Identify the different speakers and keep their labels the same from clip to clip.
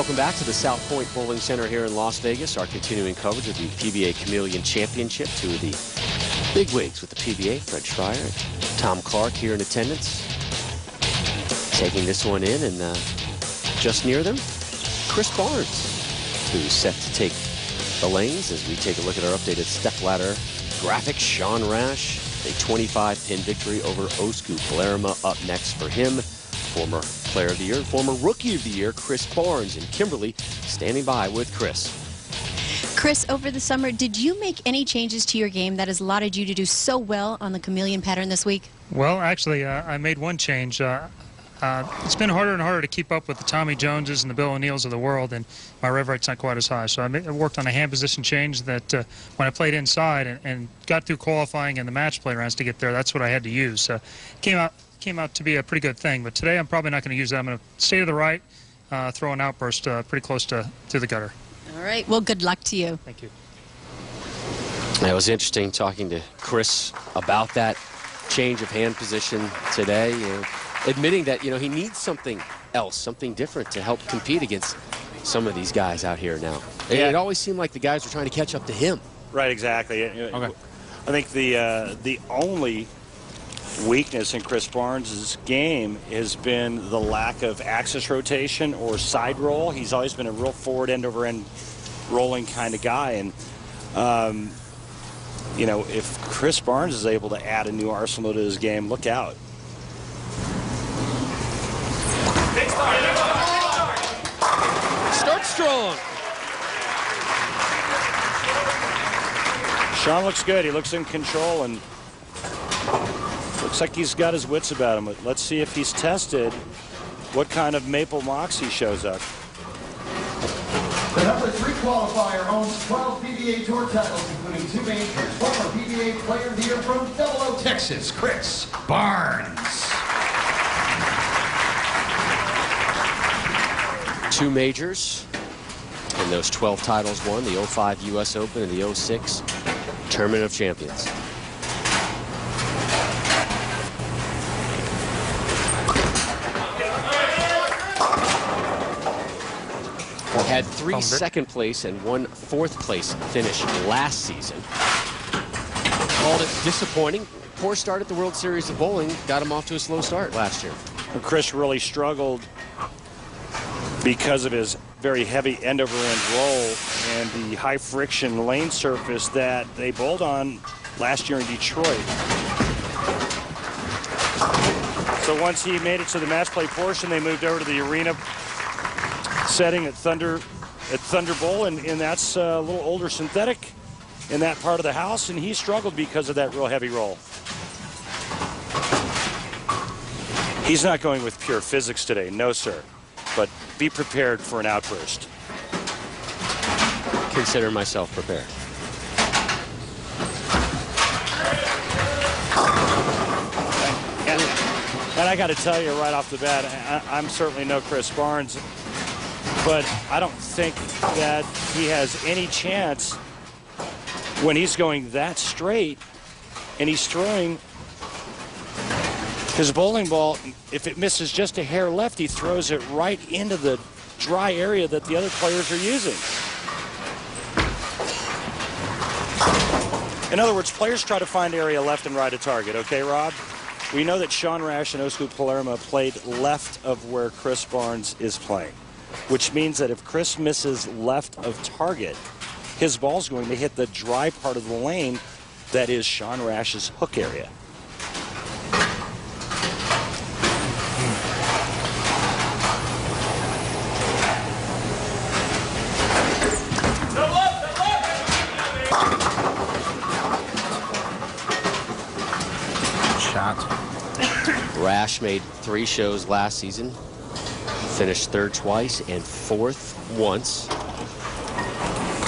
Speaker 1: Welcome back to the South Point Bowling Center here in Las Vegas. Our continuing coverage of the PBA Chameleon Championship. Two of the bigwigs with the PBA, Fred Schreier and Tom Clark here in attendance. Taking this one in, and just near them, Chris Barnes, who's set to take the lanes as we take a look at our updated stepladder graphic. Sean Rash, a 25-pin victory over Osku Palermo up next for him. Former Player of the Year and former Rookie of the Year, Chris Barnes, and Kimberly standing by with Chris.
Speaker 2: Chris, over the summer, did you make any changes to your game that has allowed you to do so well on the chameleon pattern this week?
Speaker 3: Well, actually, I made one change. It's been harder and harder to keep up with the Tommy Joneses and the Bill O'Neills of the world, and my rev rate's not quite as high. So I worked on a hand position change that when I played inside and got through qualifying and the match play rounds to get there, that's what I had to use. Came out to be a pretty good thing, but today I'm probably not going to use that. I'm going to stay to the right, throw an outburst pretty close to the gutter.
Speaker 2: All right. Well, good luck to you.
Speaker 3: Thank you.
Speaker 1: It was interesting talking to Chris about that change of hand position today, admitting that, he needs something else, something different to help compete against some of these guys out here now. Yeah. It always seemed like the guys were trying to catch up to him.
Speaker 4: Right, exactly. Okay. I think the only weakness in Chris Barnes' game has been the lack of axis rotation or side roll. He's always been a real forward end-over-end rolling kind of guy. And, if Chris Barnes is able to add a new arsenal to his game, look out.
Speaker 1: Start strong.
Speaker 4: Sean looks good. He looks in control and looks like he's got his wits about him. Let's see if he's tested what kind of Maple Moxie shows up.
Speaker 5: The number 3 qualifier owns 12 PBA Tour titles, including 2 majors. Former PBA Player of the Year from Double O, Texas, Chris Barnes.
Speaker 1: 2 majors, and those 12 titles won, the 05 U.S. Open and the 06 Tournament of Champions. Had 3 second place and 1 fourth place finish last season. Called it disappointing. Poor start at the World Series of Bowling got him off to a slow start last year.
Speaker 4: Chris really struggled because of his very heavy end-over-end roll and the high friction lane surface that they bowled on last year in Detroit. So once he made it to the match play portion, they moved over to the arena setting at Thunder Bowl, and that's a little older synthetic in that part of the house, and he struggled because of that real heavy roll. He's not going with pure physics today, no sir, but be prepared for an outburst.
Speaker 1: Consider myself prepared.
Speaker 4: And I got to tell you right off the bat, I'm certainly no Chris Barnes, but I don't think that he has any chance when he's going that straight and he's throwing his bowling ball. If it misses just a hair left, he throws it right into the dry area that the other players are using. In other words, players try to find area left and right of target. Okay, Rob? We know that Sean Rash and Osku Palermo played left of where Chris Barnes is playing, which means that if Chris misses left of target, his ball's going to hit the dry part of the lane that is Sean Rash's hook area.
Speaker 1: Rash made 3 shows last season, finished 3rd twice and 4th once.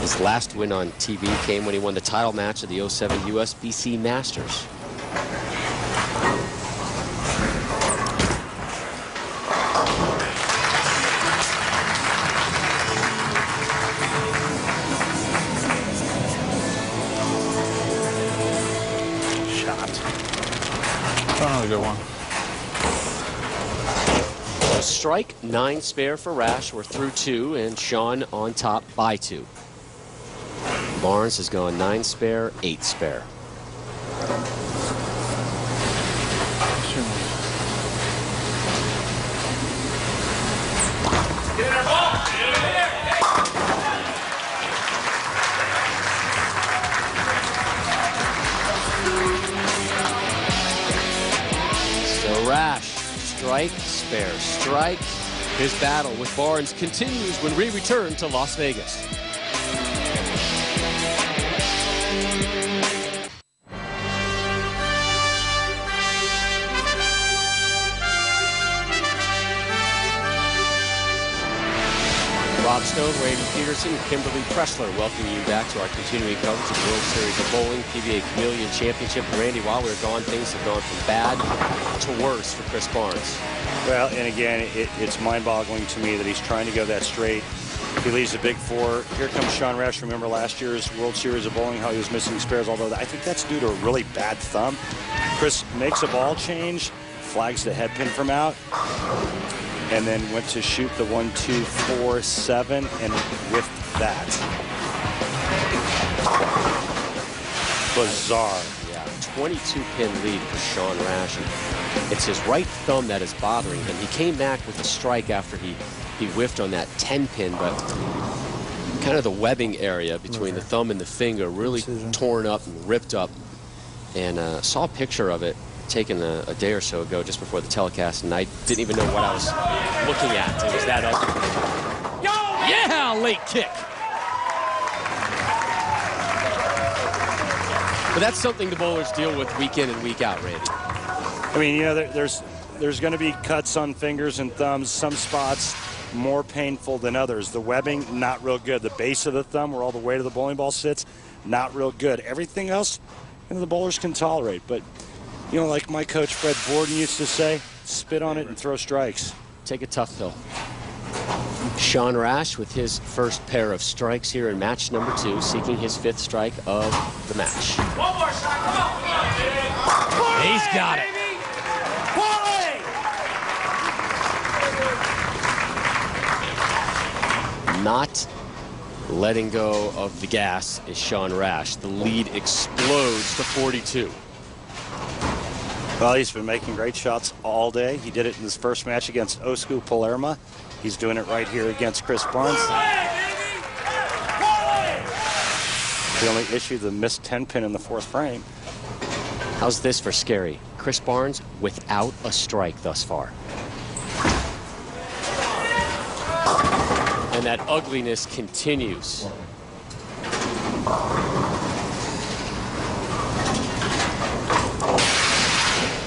Speaker 1: His last win on TV came when he won the title match of the 07 USBC Masters.
Speaker 6: Another good one.
Speaker 1: strike, 9 spare for Rash. We're through 2, and Sean on top by 2. Barnes has gone 9 spare, 8 spare. So Rash, strike, spare, strike. His battle with Barnes continues when we return to Las Vegas. Rob Stone, Randy Peterson, and Kimberly Pressler welcome you back to our continuing coverage of the World Series of Bowling, PBA Chameleon Championship. And Randy, while we were gone, things have gone from bad to worse for Chris Barnes.
Speaker 4: Well, and again, it's mind-boggling to me that he's trying to go that straight. He leaves the big 4. Here comes Sean Rash. Remember last year's World Series of Bowling, how he was missing spares, although I think that's due to a really bad thumb. Chris makes a ball change, flags the head pin from out, and then went to shoot the 1, 2, 4, 7, and whiffed that. Bizarre.
Speaker 1: Yeah, 22-pin lead for Sean Rash. And it's his right thumb that is bothering him. He came back with a strike after he whiffed on that 10-pin, but kind of the webbing area between the thumb and the finger really torn up and ripped up. And saw a picture of it taken a day or so ago just before the telecast, and I didn't even know what I was looking at. It was that ugly. Yeah, late kick. But that's something the bowlers deal with week in and week out, Randy.
Speaker 4: I mean, you know, there's going to be cuts on fingers and thumbs. Some spots more painful than others. The webbing, not real good. The base of the thumb, where all the weight of the bowling ball sits, not real good. Everything else, you know, the bowlers can tolerate. But, you know, like my coach Fred Borden used to say, spit on it and throw strikes.
Speaker 1: Take a tough pill. Sean Rash with his first pair of strikes here in match number 2, seeking his 5th strike of the match.
Speaker 6: One more shot, come on.
Speaker 1: He's got it. Not letting go of the gas is Sean Rash. The lead explodes to 42.
Speaker 4: Well, he's been making great shots all day. He did it in his first match against Osku Palermo. He's doing it right here against Chris Barnes. He only issued the missed 10-pin in the 4th frame.
Speaker 1: How's this for scary? Chris Barnes without a strike thus far. And that ugliness continues.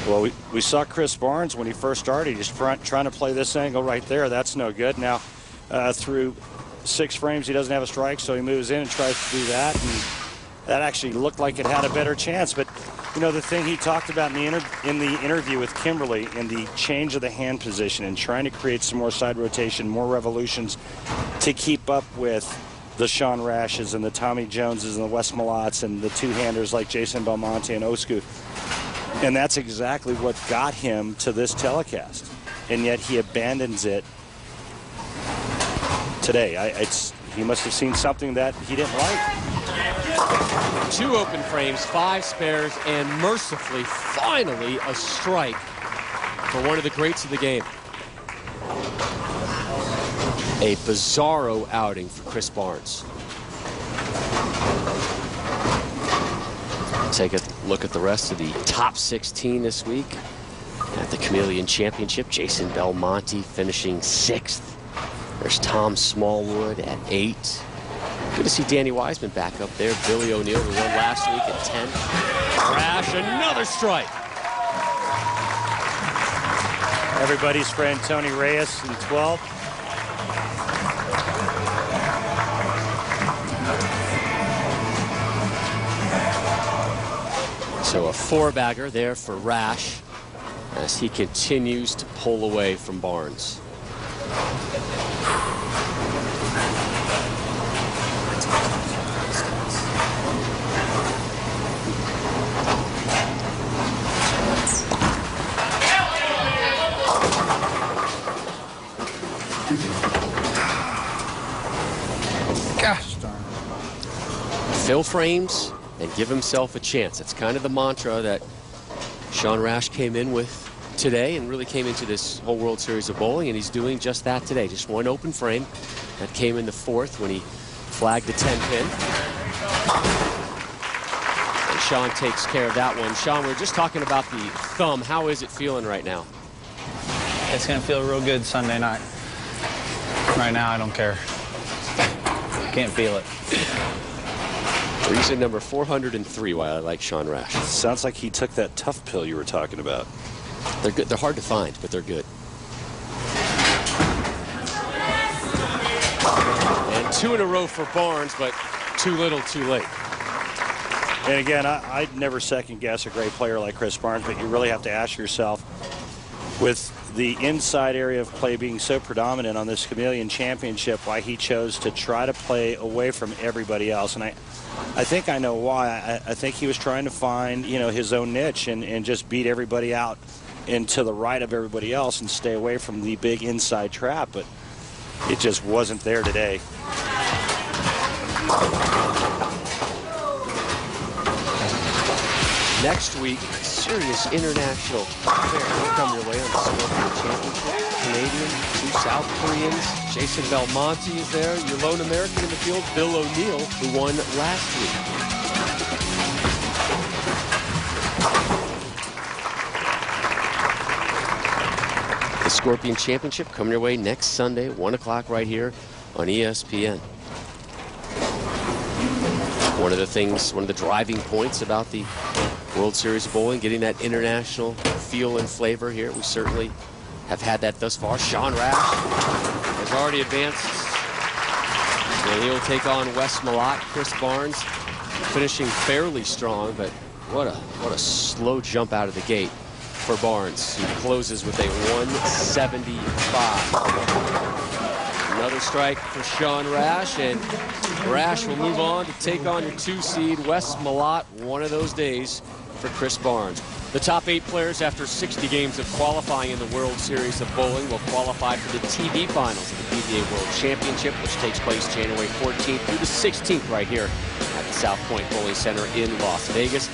Speaker 4: Well, we saw Chris Barnes when he first started. He's trying to play this angle right there. That's no good. Now, through 6 frames, he doesn't have a strike, so he moves in and tries to do that. And that actually looked like it had a better chance. But, you know, the thing he talked about in the interview with Kimberly, in the change of the hand position and trying to create some more side rotation, more revolutions to keep up with the Sean Rashes and the Tommy Joneses and the Wes Malotts and the two-handers like Jason Belmonte and Osku. And that's exactly what got him to this telecast. And yet he abandons it today. He must have seen something that he didn't like.
Speaker 1: 2 open frames, 5 spares, and mercifully, finally, a strike for one of the greats of the game. A bizarro outing for Chris Barnes. Take a look at the rest of the top 16 this week at the Chameleon Championship. Jason Belmonte finishing 6th. There's Tom Smallwood at 8. Good to see Danny Wiseman back up there. Billy O'Neill, who won last week, at 10. Rash, another strike.
Speaker 4: Everybody's friend Tony Reyes in 12.
Speaker 1: So a 4-bagger there for Rash as he continues to pull away from Barnes. fill frames and give himself a chance. That's kind of the mantra that Sean Rash came in with today and really came into this whole World Series of Bowling, and he's doing just that today. Just one open frame. That came in the fourth when he flagged the 10-pin. And Sean takes care of that one. Sean, we were just talking about the thumb. How is it feeling right now?
Speaker 7: It's going to feel real good Sunday night. Right now, I don't care. Can't feel it.
Speaker 1: Reason number 403 why I like Sean Rash.
Speaker 4: Sounds like he took that tough pill you were talking about.
Speaker 1: They're good. They're hard to find, but they're good. And 2 in a row for Barnes, but too little, too late.
Speaker 4: And again, I'd never second guess a great player like Chris Barnes, but you really have to ask yourself, with the inside area of play being so predominant on this Chameleon Championship, why he chose to try to play away from everybody else. And I think I know why. I think he was trying to find, you know, his own niche and just beat everybody out and to the right of everybody else and stay away from the big inside trap, but it just wasn't there today.
Speaker 1: Next week, serious international affair will come your way on the Scorpion Championship. Canadian, 2 South Koreans. Jason Belmonte is there. Your lone American in the field, Bill O'Neill, who won last week. The Scorpion Championship coming your way next Sunday, 1 o'clock right here on ESPN. One of the driving points about the World Series of Bowling, getting that international feel and flavor here. We certainly have had that thus far. Sean Rash has already advanced, and he'll take on Wes Malott. Chris Barnes finishing fairly strong, but what a slow jump out of the gate for Barnes, who closes with a 175. Another strike for Sean Rash, and Rash will move on to take on your 2 seed, Wes Malott. One of those days for Chris Barnes. The top 8 players after 60 games of qualifying in the World Series of Bowling will qualify for the TV finals of the PBA World Championship, which takes place January 14th through the 16th right here at the South Point Bowling Center in Las Vegas.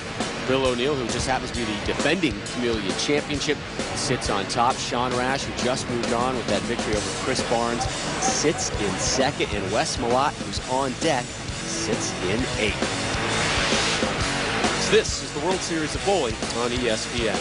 Speaker 1: Bill O'Neill, who just happens to be the defending Chameleon Championship, sits on top. Sean Rash, who just moved on with that victory over Chris Barnes, sits in second. And Wes Malott, who's on deck, sits in 8th. This is the World Series of Bowling on ESPN.